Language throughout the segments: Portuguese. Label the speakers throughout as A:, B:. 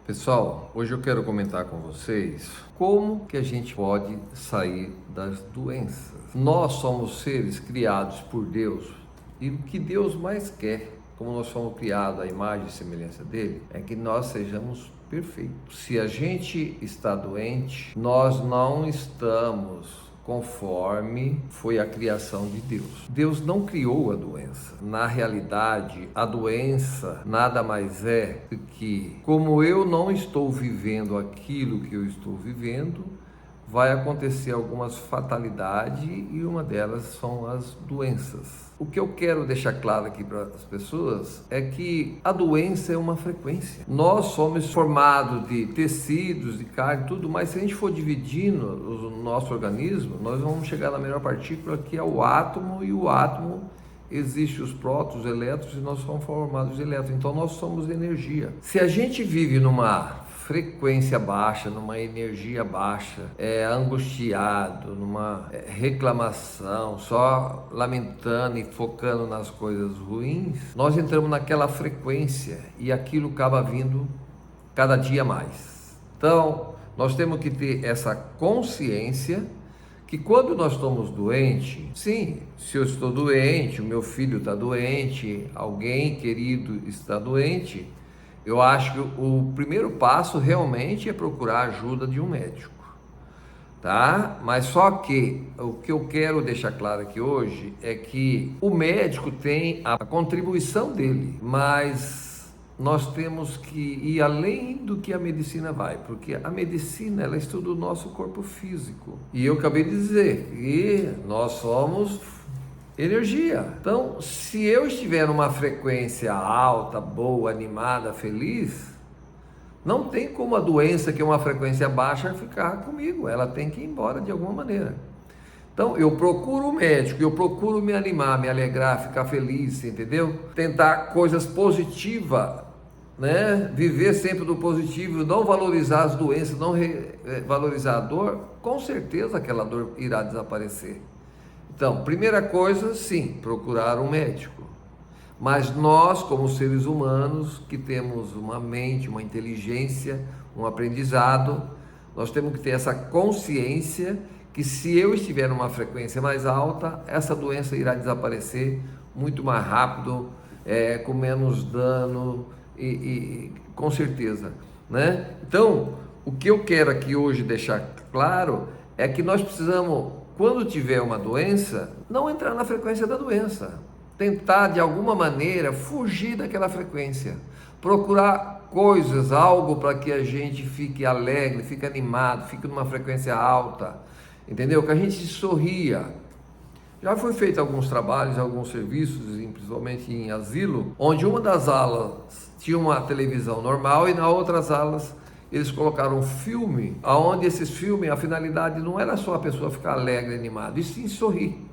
A: Pessoal, hoje eu quero comentar com vocês como que a gente pode sair das doenças. Nós somos seres criados por Deus e o que Deus mais quer, como nós fomos criados à imagem e semelhança dele, é que nós sejamos perfeitos. Se a gente está doente, nós não estamos conforme foi a criação de Deus. Deus não criou a doença. Na realidade, a doença nada mais é do que, como eu não estou vivendo aquilo que eu estou vivendo, vai acontecer algumas fatalidades e uma delas são as doenças. O que eu quero deixar claro aqui para as pessoas é que a doença é uma frequência. Nós somos formados de tecidos, de carne, tudo, mas se a gente for dividindo o nosso organismo, nós vamos chegar na melhor partícula, que é o átomo, e o átomo existe os prótons, os elétrons, e nós somos formados de elétrons, então nós somos energia. Se a gente vive numa frequência baixa, numa energia baixa, angustiado, numa reclamação, só lamentando e focando nas coisas ruins, nós entramos naquela frequência e aquilo acaba vindo cada dia mais. Então, nós temos que ter essa consciência que quando nós estamos doentes, sim, se eu estou doente, o meu filho está doente, alguém querido está doente, eu acho que o primeiro passo realmente é procurar a ajuda de um médico, tá? Mas só que o que eu quero deixar claro aqui hoje é que o médico tem a contribuição dele, mas nós temos que ir além do que a medicina vai, porque a medicina, ela estuda o nosso corpo físico. E eu acabei de dizer que nós somos energia. Então, se eu estiver numa frequência alta, boa, animada, feliz, não tem como a doença, que é uma frequência baixa, ficar comigo. Ela tem que ir embora de alguma maneira. Então, eu procuro o médico, eu procuro me animar, me alegrar, ficar feliz, entendeu? Tentar coisas positivas, né? Viver sempre do positivo, não valorizar as doenças, não valorizar a dor, com certeza aquela dor irá desaparecer. Então, primeira coisa, sim, procurar um médico. Mas nós, como seres humanos, que temos uma mente, uma inteligência, um aprendizado, nós temos que ter essa consciência que se eu estiver numa frequência mais alta, essa doença irá desaparecer muito mais rápido, com menos dano e com certeza, né? Então, o que eu quero aqui hoje deixar claro é que nós precisamos, quando tiver uma doença, não entrar na frequência da doença. Tentar, de alguma maneira, fugir daquela frequência. Procurar coisas, algo para que a gente fique alegre, fique animado, fique numa frequência alta. Entendeu? Que a gente sorria. Já foi feito alguns trabalhos, alguns serviços, principalmente em asilo, onde uma das alas tinha uma televisão normal e nas outras alas eles colocaram um filme, onde esses filmes, a finalidade não era só a pessoa ficar alegre, animada, e sim sorrir,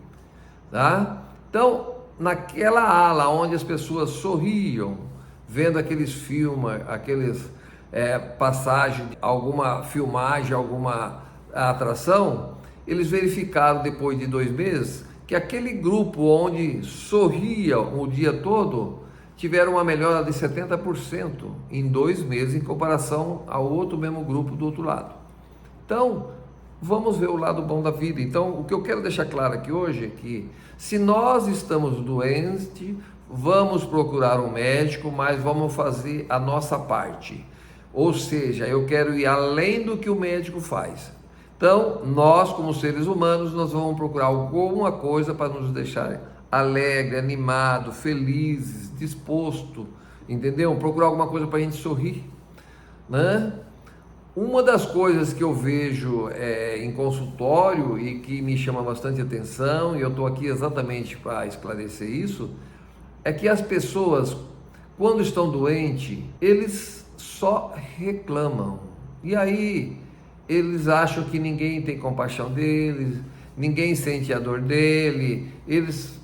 A: tá? Então, naquela ala onde as pessoas sorriam, vendo aqueles filmes, aqueles passagens, alguma filmagem, alguma atração, eles verificaram depois de 2 meses que aquele grupo onde sorria o dia todo tiveram uma melhora de 70% em 2 meses em comparação ao outro mesmo grupo do outro lado. Então, vamos ver o lado bom da vida. Então, o que eu quero deixar claro aqui hoje é que se nós estamos doentes, vamos procurar um médico, mas vamos fazer a nossa parte. Ou seja, eu quero ir além do que o médico faz. Então, nós como seres humanos, nós vamos procurar alguma coisa para nos deixar alegre, animado, felizes, disposto, entendeu? Procurar alguma coisa para a gente sorrir, né? Uma das coisas que eu vejo em consultório e que me chama bastante atenção, e eu estou aqui exatamente para esclarecer isso, é que as pessoas, quando estão doentes, eles só reclamam. E aí, eles acham que ninguém tem compaixão deles, ninguém sente a dor dele, eles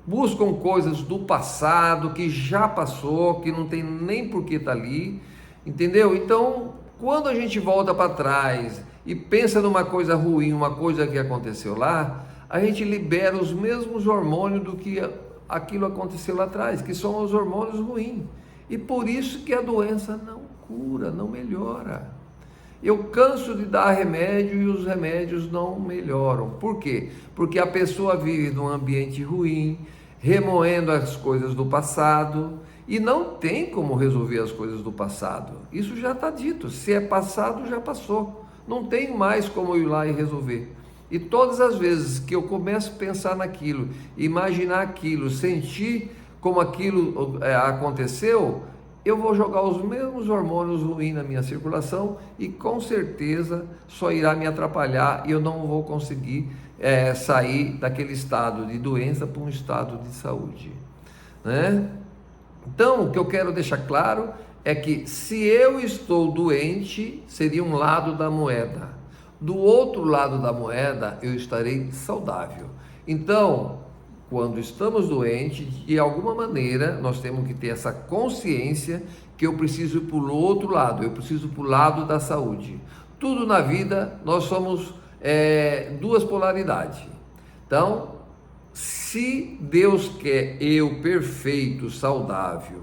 A: buscam coisas do passado que já passou, que não tem nem por que estar ali, entendeu? Então, quando a gente volta para trás e pensa numa coisa ruim, uma coisa que aconteceu lá, a gente libera os mesmos hormônios do que aquilo aconteceu lá atrás, que são os hormônios ruins. E por isso que a doença não cura, não melhora. Eu canso de dar remédio e os remédios não melhoram. Por quê? Porque a pessoa vive num ambiente ruim, remoendo as coisas do passado, e não tem como resolver as coisas do passado. Isso já está dito. Se é passado, já passou. Não tem mais como eu ir lá e resolver. E todas as vezes que eu começo a pensar naquilo, imaginar aquilo, sentir como aquilo aconteceu, eu vou jogar os mesmos hormônios ruins na minha circulação e com certeza só irá me atrapalhar e eu não vou conseguir sair daquele estado de doença para um estado de saúde, né? Então, o que eu quero deixar claro é que se eu estou doente, seria um lado da moeda. Do outro lado da moeda, eu estarei saudável. Então, quando estamos doentes, de alguma maneira, nós temos que ter essa consciência que eu preciso ir para o outro lado, eu preciso ir para o lado da saúde. Tudo na vida, nós somos duas polaridades. Então, se Deus quer eu perfeito, saudável,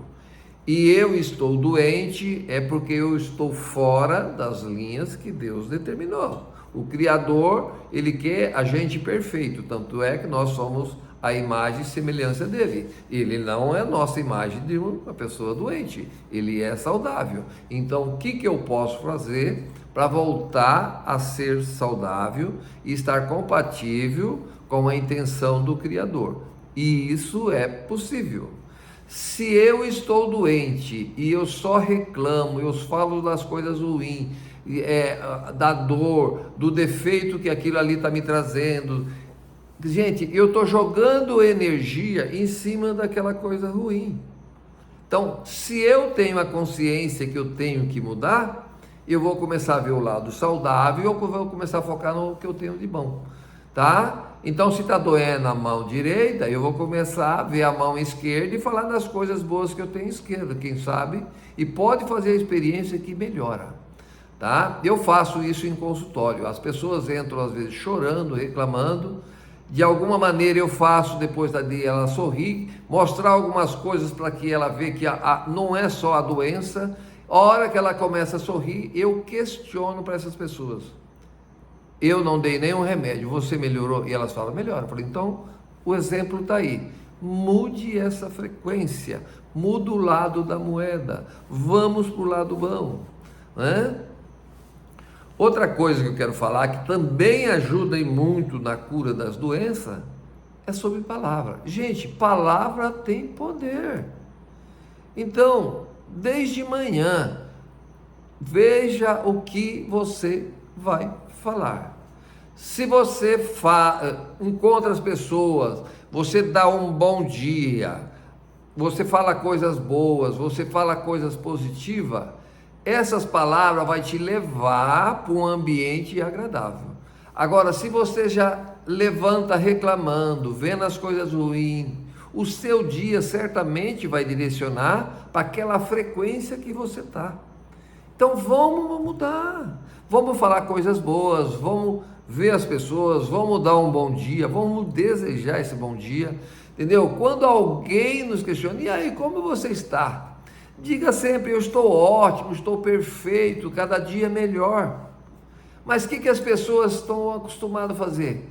A: e eu estou doente, é porque eu estou fora das linhas que Deus determinou. O Criador, Ele quer a gente perfeito, tanto é que nós somos a imagem e semelhança dele. Ele não é a nossa imagem de uma pessoa doente, ele é saudável. Então, o que eu posso fazer para voltar a ser saudável e estar compatível com a intenção do Criador? E isso é possível. Se eu estou doente e eu só reclamo, eu falo das coisas ruins, da dor, do defeito que aquilo ali está me trazendo, gente, eu estou jogando energia em cima daquela coisa ruim. Então, se eu tenho a consciência que eu tenho que mudar, eu vou começar a ver o lado saudável, eu vou começar a focar no que eu tenho de bom, tá? Então, se está doendo a mão direita, eu vou começar a ver a mão esquerda e falar das coisas boas que eu tenho esquerda, quem sabe, e pode fazer a experiência que melhora, tá? Eu faço isso em consultório, as pessoas entram às vezes chorando, reclamando, de alguma maneira eu faço depois de ela sorrir, mostrar algumas coisas para que ela veja que não é só a doença. A hora que ela começa a sorrir, eu questiono para essas pessoas. Eu não dei nenhum remédio, você melhorou? E elas falam, melhora. Eu falei, então o exemplo está aí. Mude essa frequência, muda o lado da moeda, vamos para o lado bom, né? Outra coisa que eu quero falar, que também ajuda e muito na cura das doenças, é sobre palavra. Gente, palavra tem poder. Então, desde manhã, veja o que você vai falar. Se você encontra as pessoas, você dá um bom dia, você fala coisas boas, você fala coisas positivas, essas palavras vai te levar para um ambiente agradável. Agora, se você já levanta reclamando, vendo as coisas ruins, o seu dia certamente vai direcionar para aquela frequência que você está. Então vamos mudar, vamos falar coisas boas, vamos ver as pessoas, vamos dar um bom dia, vamos desejar esse bom dia, entendeu? Quando alguém nos questiona, e aí, como você está? Diga sempre, eu estou ótimo, estou perfeito, cada dia melhor. Mas o que as pessoas estão acostumadas a fazer?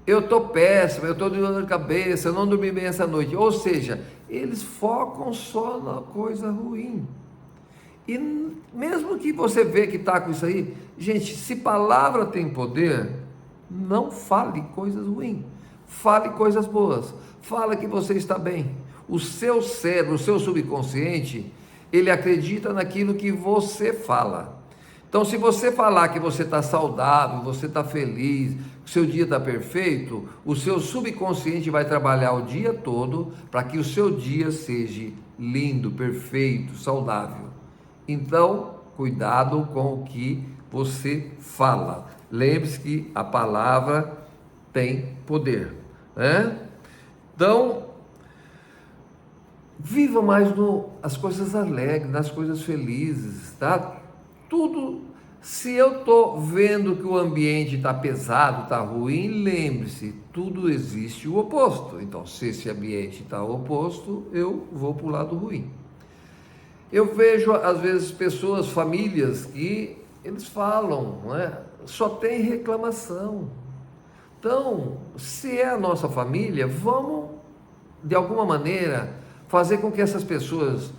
A: Eu estou péssimo, eu estou de dor de cabeça, eu não dormi bem essa noite. Ou seja, eles focam só na coisa ruim. E mesmo que você vê que está com isso aí, gente, se palavra tem poder, não fale coisas ruins, fale coisas boas, fala que você está bem. O seu cérebro, o seu subconsciente, ele acredita naquilo que você fala. Então, se você falar que você está saudável, você está feliz, que o seu dia está perfeito, o seu subconsciente vai trabalhar o dia todo para que o seu dia seja lindo, perfeito, saudável. Então, cuidado com o que você fala. Lembre-se que a palavra tem poder, né? Então, viva mais as coisas alegres, nas coisas felizes, tá? Tudo, se eu estou vendo que o ambiente está pesado, está ruim, lembre-se, tudo existe o oposto. Então, se esse ambiente está oposto, eu vou para o lado ruim. Eu vejo, às vezes, pessoas, famílias, que eles falam, não é? Só tem reclamação. Então, se é a nossa família, vamos, de alguma maneira, fazer com que essas pessoas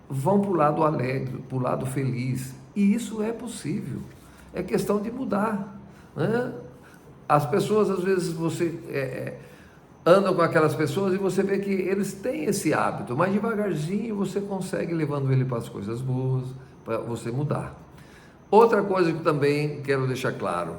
A: vão para o lado alegre, para o lado feliz. E isso é possível. É questão de mudar, né? As pessoas, às vezes, você anda com aquelas pessoas e você vê que eles têm esse hábito, mas devagarzinho você consegue levando ele para as coisas boas, para você mudar. Outra coisa que também quero deixar claro,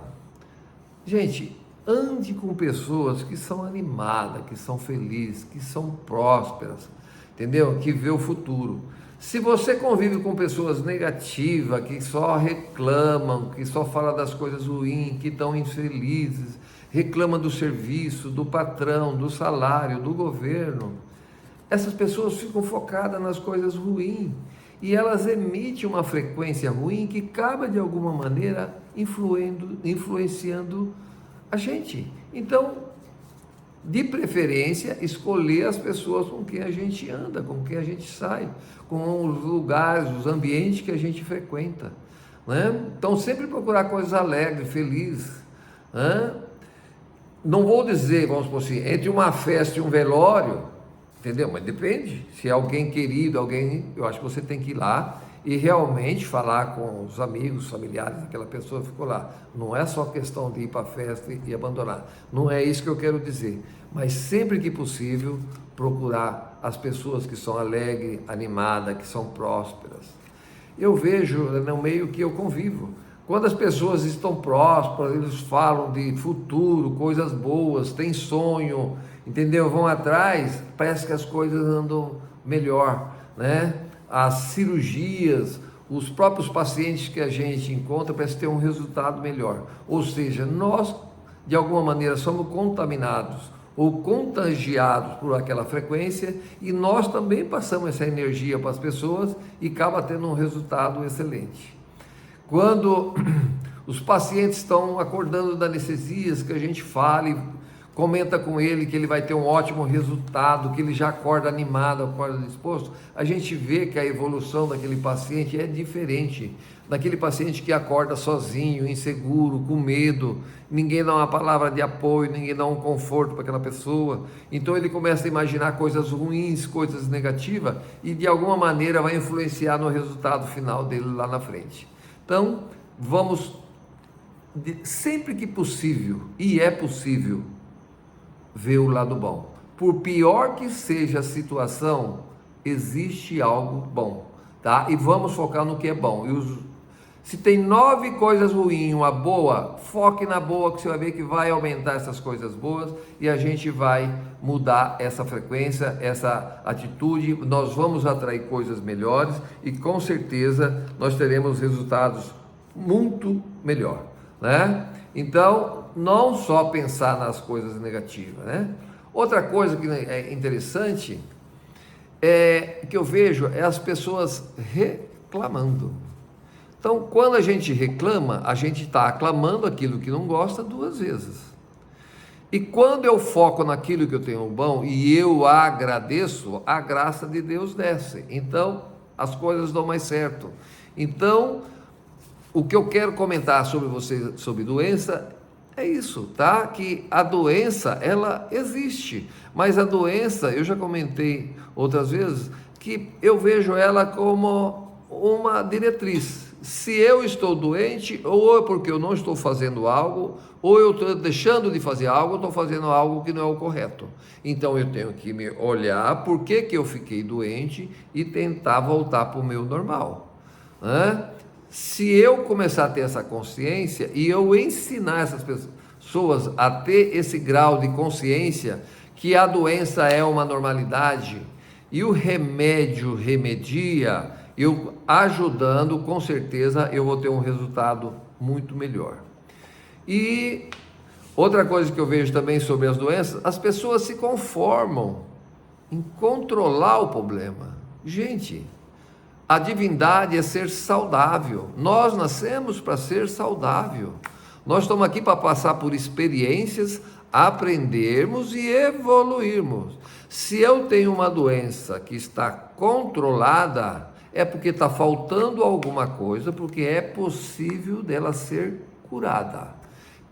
A: gente, ande com pessoas que são animadas, que são felizes, que são prósperas, entendeu? Que vê o futuro. Se você convive com pessoas negativas, que só reclamam, que só falam das coisas ruins, que estão infelizes, reclamam do serviço, do patrão, do salário, do governo, essas pessoas ficam focadas nas coisas ruins e elas emitem uma frequência ruim que acaba de alguma maneira influenciando a gente. Então, de preferência, escolher as pessoas com quem a gente anda, com quem a gente sai, com os lugares, os ambientes que a gente frequenta, né? Então, sempre procurar coisas alegres, felizes, né? Não vou dizer, vamos supor assim, entre uma festa e um velório, entendeu? Mas depende. Se é alguém querido, eu acho que você tem que ir lá e realmente falar com os amigos, familiares daquela pessoa que ficou lá. Não é só questão de ir para a festa e abandonar. Não é isso que eu quero dizer. Mas sempre que possível, procurar as pessoas que são alegres, animadas, que são prósperas. Eu vejo no meio que eu convivo. Quando as pessoas estão prósperas, eles falam de futuro, coisas boas, têm sonho, entendeu? Vão atrás, parece que as coisas andam melhor, né? As cirurgias, os próprios pacientes que a gente encontra, parece ter um resultado melhor. Ou seja, nós, de alguma maneira, somos contaminados ou contagiados por aquela frequência e nós também passamos essa energia para as pessoas e acaba tendo um resultado excelente. Quando os pacientes estão acordando da anestesias, que a gente fala e comenta com ele que ele vai ter um ótimo resultado, que ele já acorda animado, acorda disposto, a gente vê que a evolução daquele paciente é diferente daquele paciente que acorda sozinho, inseguro, com medo, ninguém dá uma palavra de apoio, ninguém dá um conforto para aquela pessoa, então ele começa a imaginar coisas ruins, coisas negativas e de alguma maneira vai influenciar no resultado final dele lá na frente. Então, vamos, sempre que possível, e é possível, ver o lado bom. Por pior que seja a situação, existe algo bom, tá? E vamos focar no que é bom. Se tem 9 coisas ruins, uma boa, foque na boa, que você vai ver que vai aumentar essas coisas boas e a gente vai mudar essa frequência, essa atitude, nós vamos atrair coisas melhores e com certeza nós teremos resultados muito melhor, né? Então, não só pensar nas coisas negativas, né? Outra coisa que é interessante que eu vejo é as pessoas reclamando. Então, quando a gente reclama, a gente está aclamando aquilo que não gosta 2 vezes. E quando eu foco naquilo que eu tenho bom e eu agradeço, a graça de Deus desce. Então, as coisas dão mais certo. Então, o que eu quero comentar sobre você, sobre doença, é isso, tá? Que a doença, ela existe. Mas a doença, eu já comentei outras vezes, que eu vejo ela como uma diretriz. Se eu estou doente, ou é porque eu não estou fazendo algo, ou eu estou deixando de fazer algo, ou estou fazendo algo que não é o correto. Então eu tenho que me olhar por que eu fiquei doente e tentar voltar para o meu normal, né? Se eu começar a ter essa consciência e eu ensinar essas pessoas a ter esse grau de consciência que a doença é uma normalidade e o remédio remedia, eu ajudando, com certeza eu vou ter um resultado muito melhor. E outra coisa que eu vejo também sobre as doenças, as pessoas se conformam em controlar o problema. Gente, a divindade é ser saudável. Nós nascemos para ser saudável. Nós estamos aqui para passar por experiências, aprendermos e evoluirmos. Se eu tenho uma doença que está controlada, é porque está faltando alguma coisa, porque é possível dela ser curada.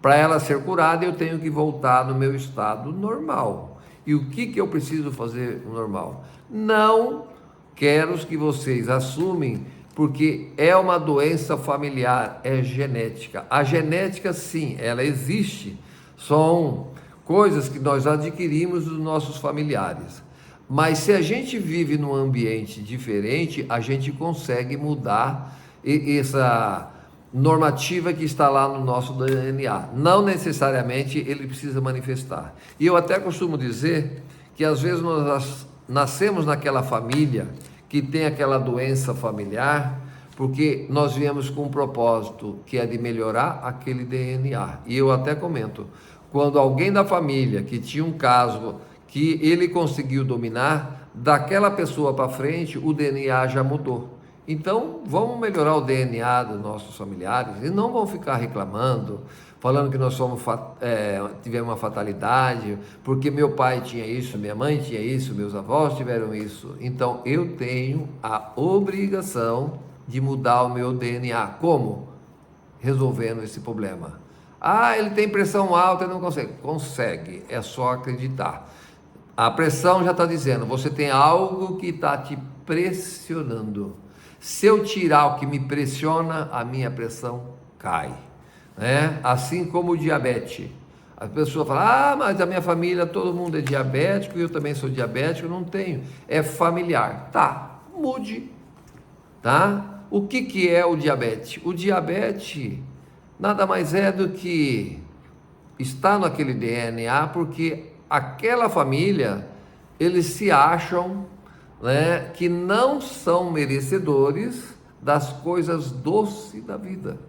A: Para ela ser curada, eu tenho que voltar no meu estado normal. E o que eu preciso fazer normal? Não quero que vocês assumem, porque é uma doença familiar, é genética. A genética, sim, ela existe. São coisas que nós adquirimos dos nossos familiares. Mas se a gente vive num ambiente diferente, a gente consegue mudar essa normativa que está lá no nosso DNA. Não necessariamente ele precisa manifestar. E eu até costumo dizer que às vezes nós nascemos naquela família que tem aquela doença familiar, porque nós viemos com um propósito que é de melhorar aquele DNA. E eu até comento, quando alguém da família que tinha um caso que ele conseguiu dominar, daquela pessoa para frente o DNA já mudou. Então vamos melhorar o DNA dos nossos familiares e não vão ficar reclamando, falando que nós tivemos uma fatalidade, porque meu pai tinha isso, minha mãe tinha isso, meus avós tiveram isso. Então eu tenho a obrigação de mudar o meu DNA. Como? Resolvendo esse problema. Ele tem pressão alta e não consegue. Consegue, é só acreditar. A pressão já está dizendo, você tem algo que está te pressionando. Se eu tirar o que me pressiona, a minha pressão cai, né? Assim como o diabetes. A pessoa fala, mas a minha família, todo mundo é diabético, eu também sou diabético, não tenho. É familiar. Tá, mude, tá? O que é o diabetes? O diabetes nada mais é do que está naquele DNA, porque aquela família, eles se acham, né, que não são merecedores das coisas doces da vida.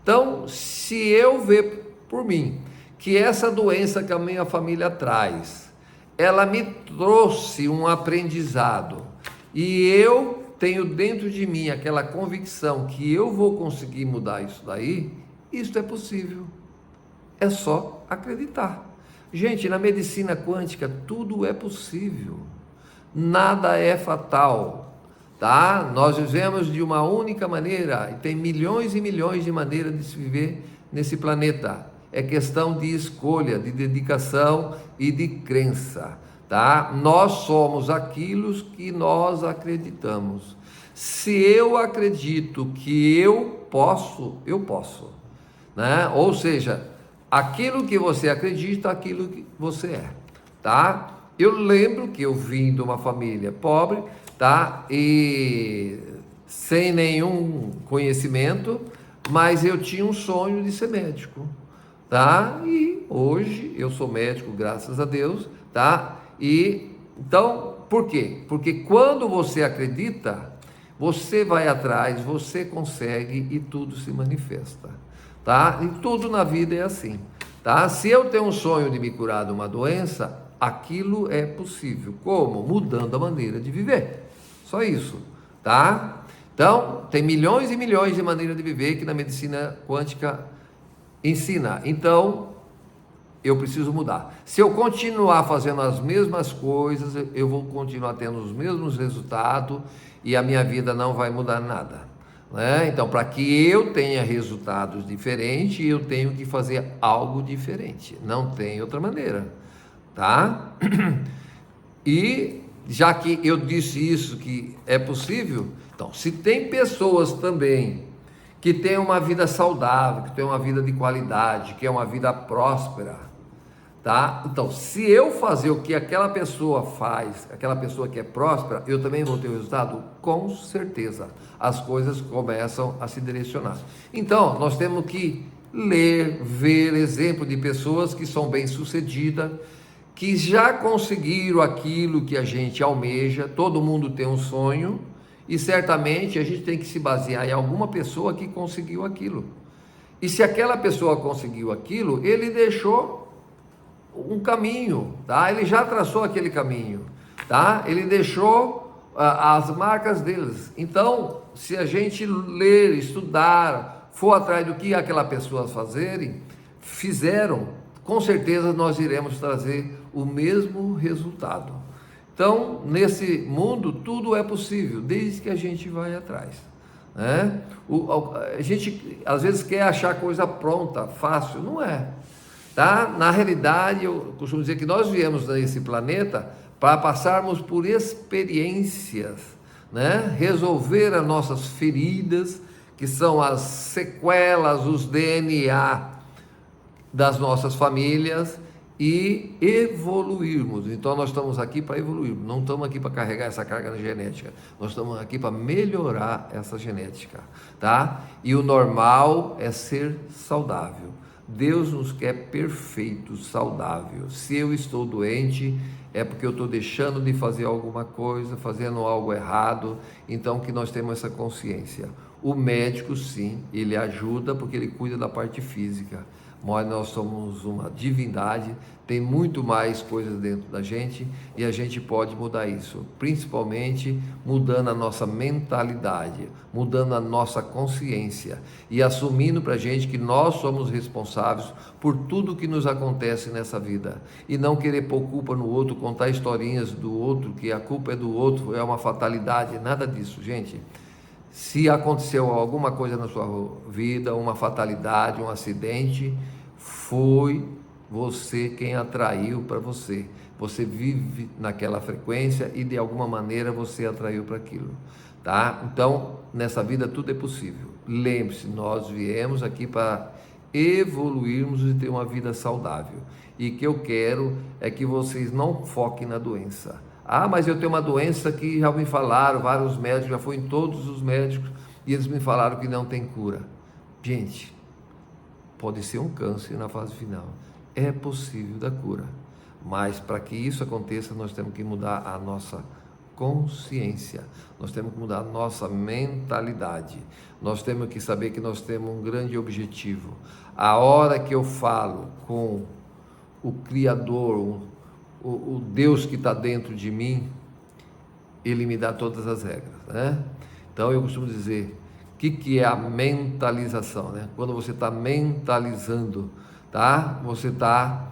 A: Então, se eu ver por mim que essa doença que a minha família traz, ela me trouxe um aprendizado, e eu tenho dentro de mim aquela convicção que eu vou conseguir mudar isso daí, isso é possível. É só acreditar. Gente, na medicina quântica tudo é possível. Nada é fatal, tá? Nós vivemos de uma única maneira e tem milhões e milhões de maneiras de se viver nesse planeta. É questão de escolha, de dedicação e de crença, tá? Nós somos aquilo que nós acreditamos. Se eu acredito que eu posso, né? Ou seja, aquilo que você acredita, aquilo que você é, tá? Eu lembro que eu vim de uma família pobre, tá? E sem nenhum conhecimento, mas eu tinha um sonho de ser médico, tá? E hoje eu sou médico, graças a Deus, tá? E então, por quê? Porque quando você acredita, você vai atrás, você consegue e tudo se manifesta, tá? E tudo na vida é assim, tá? Se eu tenho um sonho de me curar de uma doença, aquilo é possível. Como? Mudando a maneira de viver. Só isso, tá? Então, tem milhões e milhões de maneiras de viver que na medicina quântica ensina. Então, eu preciso mudar. Se eu continuar fazendo as mesmas coisas, eu vou continuar tendo os mesmos resultados e a minha vida não vai mudar nada, né? Então, para que eu tenha resultados diferentes, eu tenho que fazer algo diferente. Não tem outra maneira, tá? E já que eu disse isso, que é possível, então, se tem pessoas também que têm uma vida saudável, que têm uma vida de qualidade, que é uma vida próspera, tá? Então, se eu fazer o que aquela pessoa faz, aquela pessoa que é próspera, eu também vou ter o resultado? Com certeza. As coisas começam a se direcionar. Então, nós temos que ler, ver exemplo de pessoas que são bem-sucedidas, que já conseguiram aquilo que a gente almeja. Todo mundo tem um sonho e certamente a gente tem que se basear em alguma pessoa que conseguiu aquilo. E se aquela pessoa conseguiu aquilo, ele deixou um caminho, tá? Ele já traçou aquele caminho, tá? Ele deixou as marcas deles. Então, se a gente ler, estudar, for atrás do que aquela pessoa fizeram, com certeza nós iremos trazer o mesmo resultado. Então, nesse mundo, tudo é possível, desde que a gente vai atrás, né? A gente, às vezes, quer achar coisa pronta, fácil, não é, tá? Na realidade, eu costumo dizer que nós viemos nesse planeta para passarmos por experiências, né? Resolver as nossas feridas, que são as sequelas, os DNA das nossas famílias, e evoluirmos. Então nós estamos aqui para evoluir, não estamos aqui para carregar essa carga genética, nós estamos aqui para melhorar essa genética, tá? E o normal é ser saudável. Deus nos quer perfeito, saudável. Se eu estou doente, é porque eu estou deixando de fazer alguma coisa, fazendo algo errado. Então que nós temos essa consciência. O médico, sim, ele ajuda porque ele cuida da parte física, mas nós somos uma divindade, tem muito mais coisas dentro da gente e a gente pode mudar isso, principalmente mudando a nossa mentalidade, mudando a nossa consciência e assumindo para a gente que nós somos responsáveis por tudo que nos acontece nessa vida e não querer pôr culpa no outro, contar historinhas do outro, que a culpa é do outro, é uma fatalidade, nada disso, gente. Se aconteceu alguma coisa na sua vida, uma fatalidade, um acidente, foi você quem atraiu para você. Você vive naquela frequência e de alguma maneira você atraiu para aquilo, tá? Então, nessa vida tudo é possível. Lembre-se, nós viemos aqui para evoluirmos e ter uma vida saudável. E o que eu quero é que vocês não foquem na doença. Ah, mas eu tenho uma doença que já me falaram, vários médicos, já fui em todos os médicos e eles me falaram que não tem cura. Gente, pode ser um câncer na fase final. É possível da cura. Mas para que isso aconteça, nós temos que mudar a nossa consciência. Nós temos que mudar a nossa mentalidade. Nós temos que saber que nós temos um grande objetivo. A hora que eu falo com o Criador, o Deus que está dentro de mim, Ele me dá todas as regras, né? Então eu costumo dizer, o que é a mentalização, né? Quando você está mentalizando, tá? Você está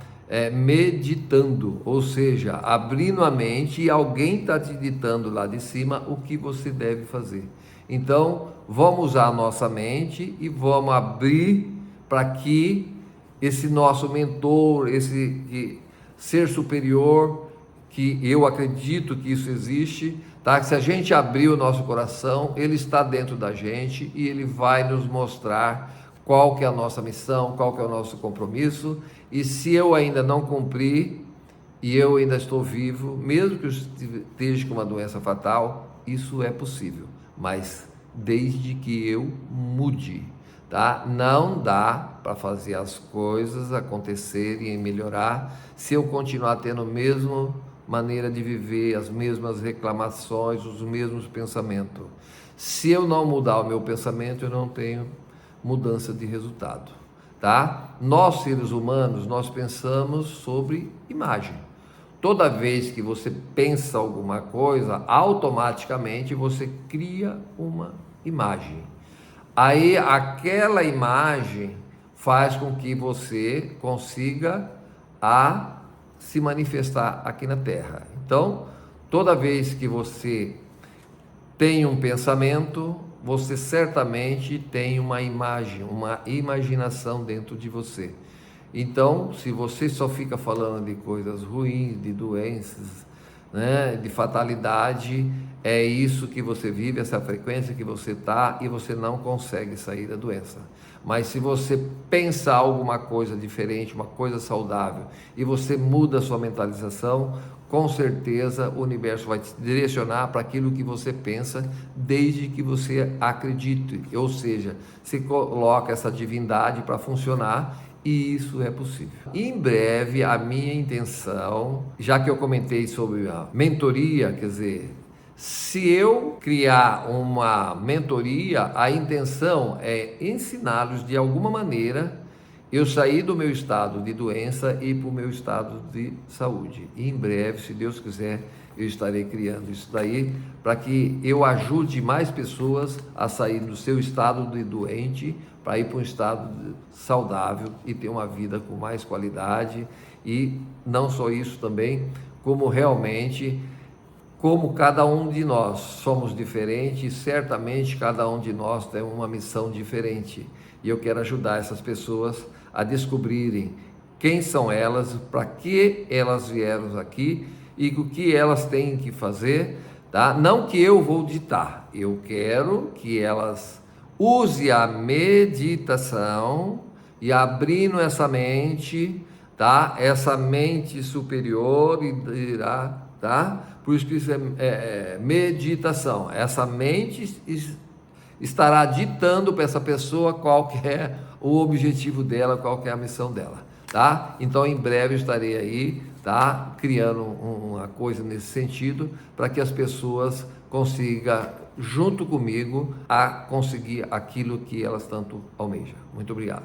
A: meditando, ou seja, abrindo a mente e alguém está te ditando lá de cima o que você deve fazer. Então vamos usar a nossa mente e vamos abrir para que esse nosso mentor, esse ser superior, que eu acredito que isso existe, tá? Que se a gente abrir o nosso coração, ele está dentro da gente e ele vai nos mostrar qual que é a nossa missão, qual que é o nosso compromisso, e se eu ainda não cumprir e eu ainda estou vivo, mesmo que eu esteja com uma doença fatal, isso é possível, mas desde que eu mude. Tá? Não dá para fazer as coisas acontecerem e melhorar se eu continuar tendo a mesma maneira de viver, as mesmas reclamações, os mesmos pensamentos. Se eu não mudar o meu pensamento, eu não tenho mudança de resultado, tá? Nós, seres humanos, nós pensamos sobre imagem. Toda vez que você pensa alguma coisa, automaticamente você cria uma imagem. Aí aquela imagem faz com que você consiga se manifestar aqui na Terra. Então, toda vez que você tem um pensamento, você certamente tem uma imagem, uma imaginação dentro de você. Então, se você só fica falando de coisas ruins, de doenças, né, de fatalidade, é isso que você vive, essa frequência que você está, e você não consegue sair da doença. Mas se você pensar alguma coisa diferente, uma coisa saudável, e você muda a sua mentalização, com certeza o universo vai te direcionar para aquilo que você pensa, desde que você acredite, ou seja, você coloca essa divindade para funcionar. E isso é possível. Em breve, a minha intenção, já que eu comentei sobre a mentoria, quer dizer, se eu criar uma mentoria, a intenção é ensiná-los de alguma maneira eu sair do meu estado de doença e para o meu estado de saúde. E em breve, se Deus quiser, eu estarei criando isso daí para que eu ajude mais pessoas a sair do seu estado de doente para ir para um estado saudável e ter uma vida com mais qualidade. E não só isso também, como realmente como cada um de nós somos diferentes, certamente cada um de nós tem uma missão diferente. E eu quero ajudar essas pessoas a descobrirem quem são elas, para que elas vieram aqui e o que elas têm que fazer, tá? Não que eu vou ditar, eu quero que elas usem a meditação e abrindo essa mente, tá? Essa mente superior irá, tá? Por isso que isso é meditação. Essa mente estará ditando para essa pessoa qual que é o objetivo dela, qual que é a missão dela, tá? Então em breve eu estarei aí, tá? Criando uma coisa nesse sentido, para que as pessoas consigam, junto comigo, a conseguir aquilo que elas tanto almejam. Muito obrigado.